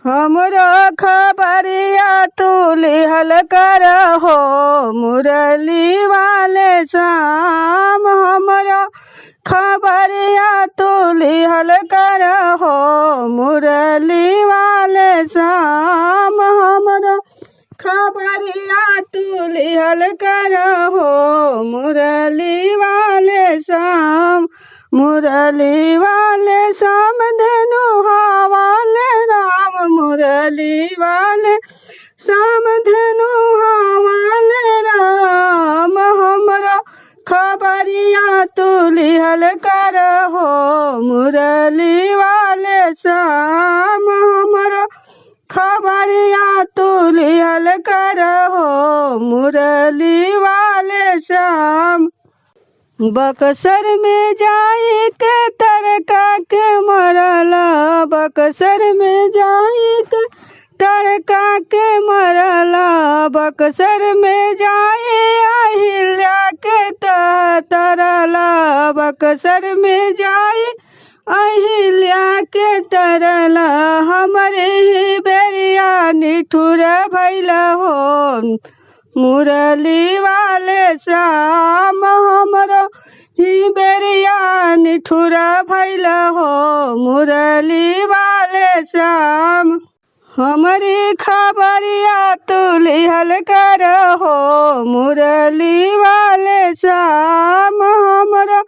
हमरो खबरिया तू लिहल कर हो मुरली वाले श्याम। हमरो खबरिया तू लिहल कर हो मुरली वाले श्याम। हमरो खबरिया तू लिहल कर हो मुरली वाले श्याम। मुरली वाले श्याम धनु वाले राम। मुरली वाले श्याम धनु वाले राम। हमरो खबरिया तू लिहल कर हो मुरली वाले श्याम। हमरो खबरिया तू लिहल कर हो मुरली वाले श्याम। बक्सर में जाई के तरका के मरला। बक्सर में जाई के तरका के मरला। बक्सर में जाई अहिल्या के तरला। बक्सर में जाई अहिल्या के तरला। हमरे ही बेरिया निठुर भइल हो मुरली वाले श्याम। हमरो ही बेरिया निठुर भइल हो मुरली वाले श्याम। हमरी खबरिया तू लिहल कर हो मुरली वाले श्याम। हमरो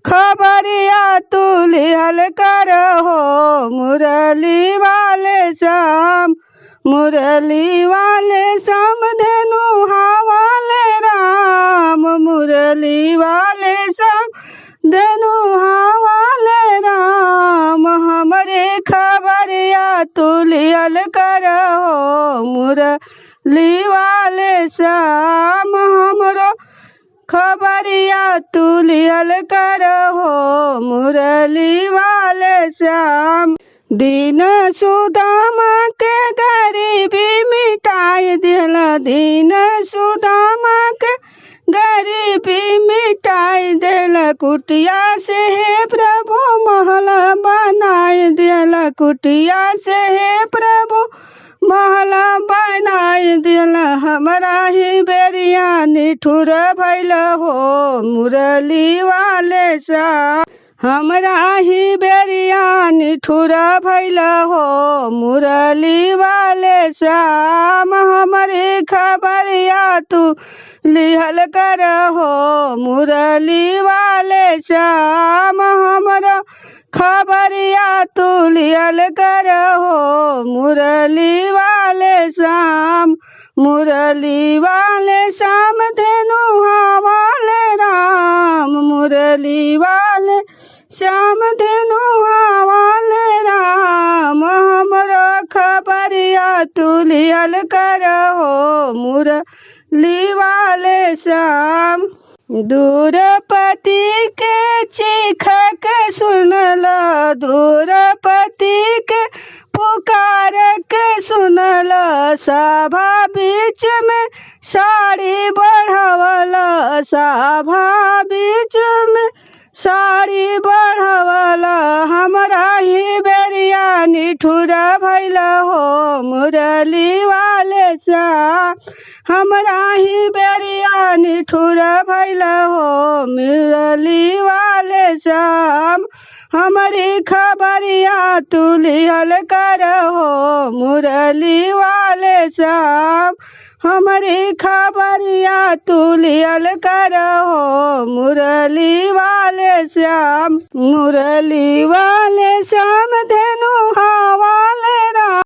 खबरिया तू लिहल कर हो मुरली वाले श्याम। मुरली वाले श्याम धनु वाले राम। मुरली वाले श्याम धनु वाले राम। हमरे खबरिया तू लिहल कर हो मुरली वाले श्याम। हमरो खबरिया तू लिहल कर हो मुरली वाले श्याम। दीन सुदामा के गरीबी मिटाई दिला। दीन सुदामा के गरीबी मिटाई दिला। कुटिया से हे प्रभु महल बनाई दिला। कुटिया से हे प्रभु महल बनाई दिला। हमरा ही बेरिया निठुर भइल हो मुरली वाले श्याम। हमरा ही बेरिया निठुर भइल हो मुरली वाले श्याम। हमरे खबरिया तू लिहल कर हो मुरली वाले श्याम। हमरो खबरिया तू लिहल कर हो मुरली वाले श्याम। मुरली वाले श्याम धनु वाले राम। मुरली वाले श्याम धनु वाले राम। हमरो खबरिया तू लिहल कर हो मुरली वाले श्याम। दूरपति के चीख के सुनला। दूरपति के पुकार के सुनला। सभा बीच में साड़ी बढ़वला। सभा बीच में साड़ी बढ़वला। हमरा ही बेरिया निठुर भइल हो मुरली वाले श्याम। हमरा ही बेरिया निठुर भइल हो मुरली वाले श्याम। हमरी खबरिया तू लिहल कर हो मुरली वाले श्याम। हमरी खबरिया तू लिहल कर हो मुरली वाले श्याम। मुरली वाले श्याम धनु